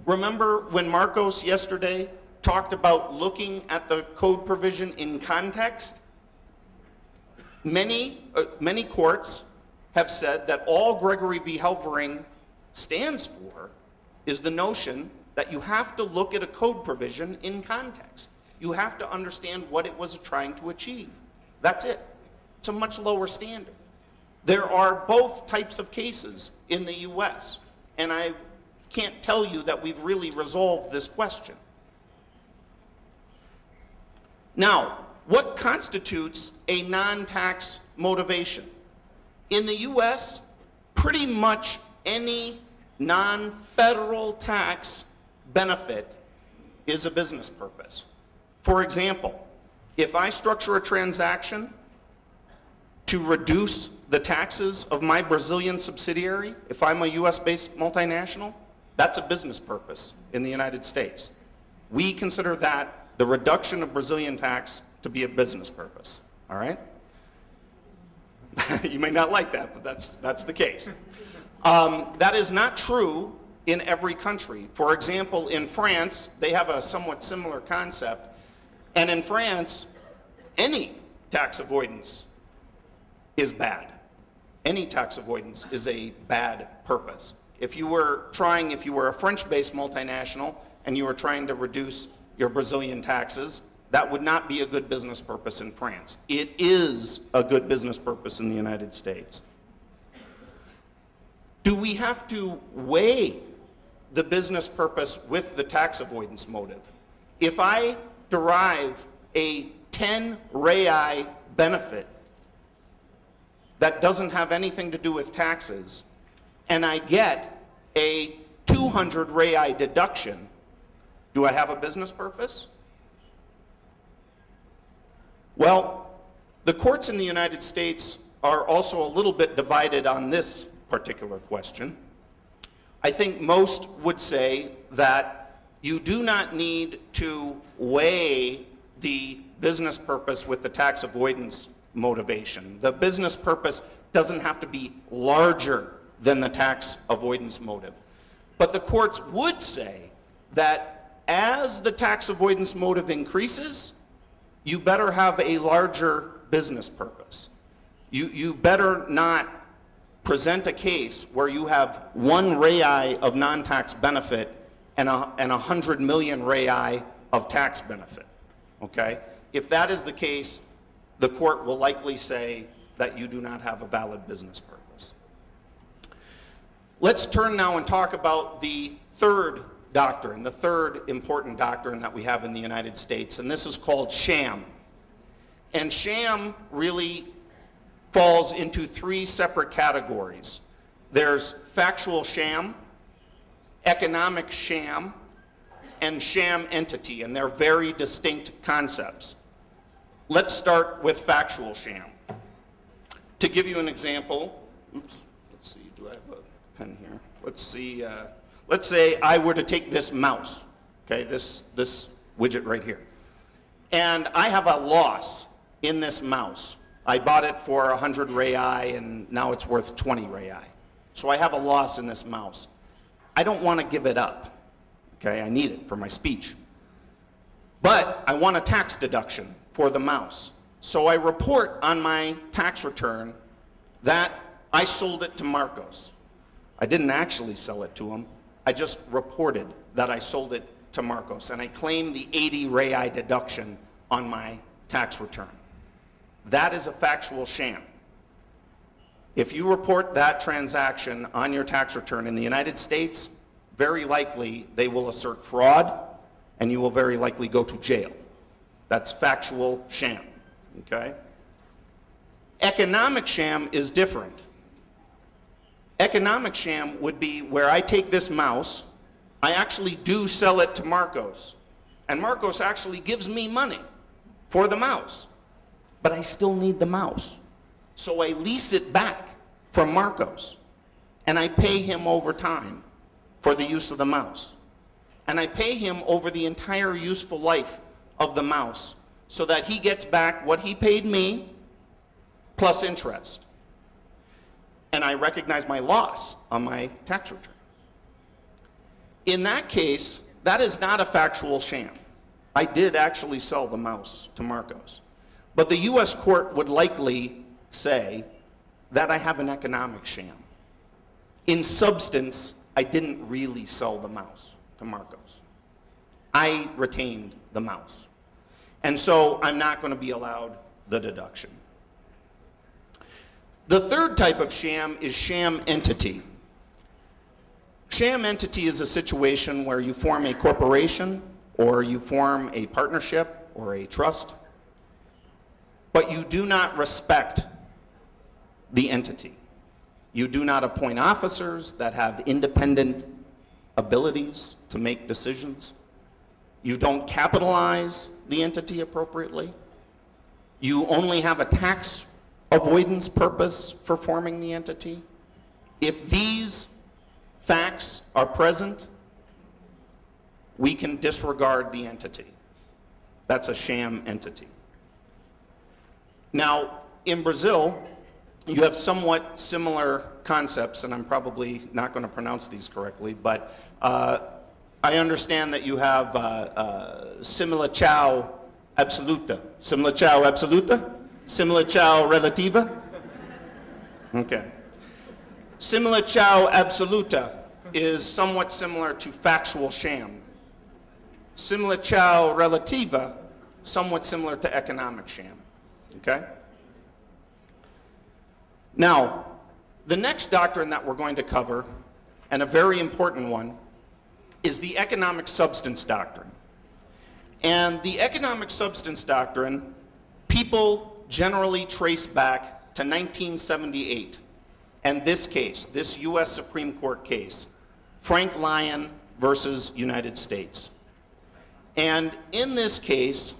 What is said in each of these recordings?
Remember when Marcos yesterday talked about looking at the code provision in context? Many courts have said that all Gregory v. Helvering stands for is the notion that you have to look at a code provision in context. You have to understand what it was trying to achieve. That's it. It's a much lower standard. There are both types of cases in the US, and I can't tell you that we've really resolved this question. Now, what constitutes a non-tax motivation? In the US, pretty much any non-federal tax benefit is a business purpose. For example, if I structure a transaction to reduce the taxes of my Brazilian subsidiary, if I'm a US-based multinational, that's a business purpose in the United States. We consider that, the reduction of Brazilian tax, to be a business purpose, all right? You may not like that, but that's the case. That is not true in every country. For example, in France, they have a somewhat similar concept, and in France, any tax avoidance is bad. Any tax avoidance is a bad purpose. If you were a French-based multinational and you were trying to reduce your Brazilian taxes, that would not be a good business purpose in France. It is a good business purpose in the United States. Do we have to weigh the business purpose with the tax avoidance motive? If I derive a 10 rei benefit that doesn't have anything to do with taxes, and I get a 200 rei deduction, do I have a business purpose? Well, the courts in the United States are also a little bit divided on this particular question. I think most would say that you do not need to weigh the business purpose with the tax avoidance motivation. The business purpose doesn't have to be larger than the tax avoidance motive. But the courts would say that as the tax avoidance motive increases, you better have a larger business purpose. You better not present a case where you have 1 rei of non-tax benefit and 100 million rei of tax benefit, okay? If that is the case, the court will likely say that you do not have a valid business purpose. Let's turn now and talk about the third doctrine, the third important doctrine that we have in the United States, and this is called sham. And sham really falls into 3 separate categories. There's factual sham, economic sham, and sham entity, and they're very distinct concepts. Let's start with factual sham. To give you an example, oops, let's see, do I have a pen here? Let's see, let's say I were to take this mouse, okay, this widget right here, and I have a loss in this mouse. I bought it for 100 rei and now it's worth 20 rei. So I have a loss in this mouse. I don't want to give it up, okay, I need it for my speech. But I want a tax deduction for the mouse. So I report on my tax return that I sold it to Marcos. I didn't actually sell it to him. I just reported that I sold it to Marcos, and I claim the 80 rei deduction on my tax return. That is a factual sham. If you report that transaction on your tax return in the United States, very likely they will assert fraud, and you will very likely go to jail. That's factual sham, okay? Economic sham is different. Economic sham would be where I take this mouse, I actually do sell it to Marcos, and Marcos actually gives me money for the mouse, but I still need the mouse. So I lease it back from Marcos, and I pay him over time for the use of the mouse. And I pay him over the entire useful life of the mouse so that he gets back what he paid me plus interest. And I recognize my loss on my tax return. in that case, that is not a factual sham. I did actually sell the mouse to Marcos. But the US court would likely say that I have an economic sham. In substance, I didn't really sell the mouse to Marcos. I retained the mouse. And so I'm not going to be allowed the deduction. The third type of sham is sham entity. Sham entity is a situation where you form a corporation or you form a partnership or a trust, but you do not respect the entity. You do not appoint officers that have independent abilities to make decisions. You don't capitalize the entity appropriately. You only have a tax avoidance purpose for forming the entity. If these facts are present, we can disregard the entity. That's a sham entity. Now, in Brazil, you have somewhat similar concepts, and I'm probably not going to pronounce these correctly, but I understand that you have simulação absoluta. Simulação absoluta? Simulação relativa? Okay. Simulação absoluta is somewhat similar to factual sham. Simulação relativa, somewhat similar to economic sham. Okay? Now, the next doctrine that we're going to cover, and a very important one, is the economic substance doctrine. And the economic substance doctrine, people generally trace back to 1978. And this case, this US Supreme Court case, Frank Lyon versus United States. And in this case,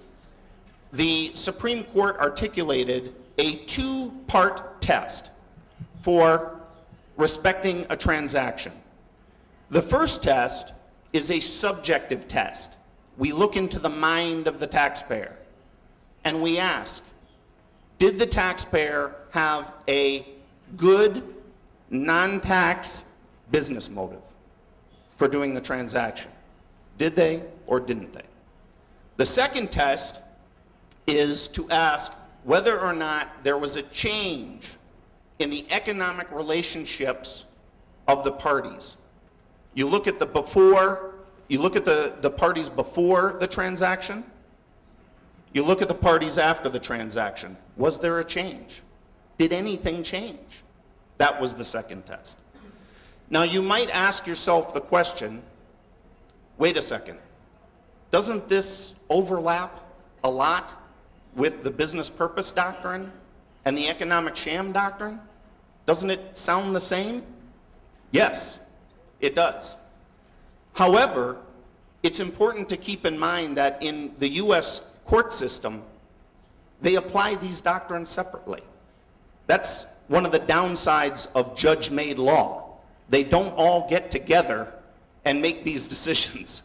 the Supreme Court articulated a two-part test for respecting a transaction. The first test is a subjective test. We look into the mind of the taxpayer and we ask, did the taxpayer have a good, non-tax business motive for doing the transaction? Did they or didn't they? The second test is to ask whether or not there was a change in the economic relationships of the parties. You look at the before, you look at the parties before the transaction, you look at the parties after the transaction. Was there a change? Did anything change? That was the second test. Now you might ask yourself the question, wait a second, doesn't this overlap a lot with the business purpose doctrine and the economic sham doctrine? Doesn't it sound the same? Yes, it does. However, it's important to keep in mind that in the US court system, they apply these doctrines separately. That's one of the downsides of judge-made law. They don't all get together and make these decisions.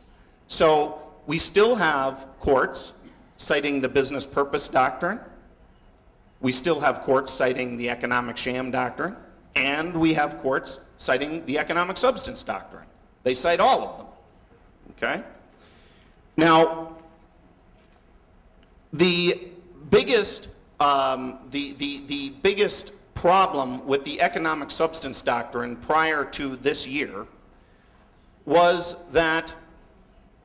So we still have courts citing the business purpose doctrine. We still have courts citing the economic sham doctrine. And we have courts citing the economic substance doctrine. They cite all of them. Okay? Now, the biggest problem with the economic substance doctrine prior to this year was that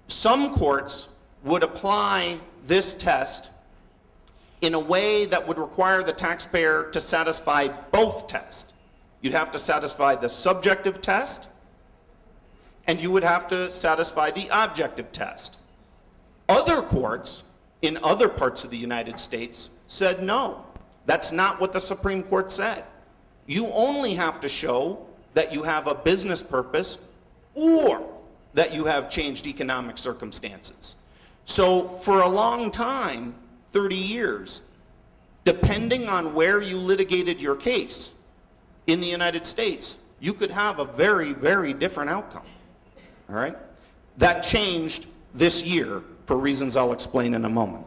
some courts would apply this test in a way that would require the taxpayer to satisfy both tests. You'd have to satisfy the subjective test, and you would have to satisfy the objective test. Other courts in other parts of the United States said no. That's not what the Supreme Court said. You only have to show that you have a business purpose or that you have changed economic circumstances. So for a long time, 30 years, depending on where you litigated your case in the United States, you could have a very, very different outcome. All right? That changed this year for reasons I'll explain in a moment.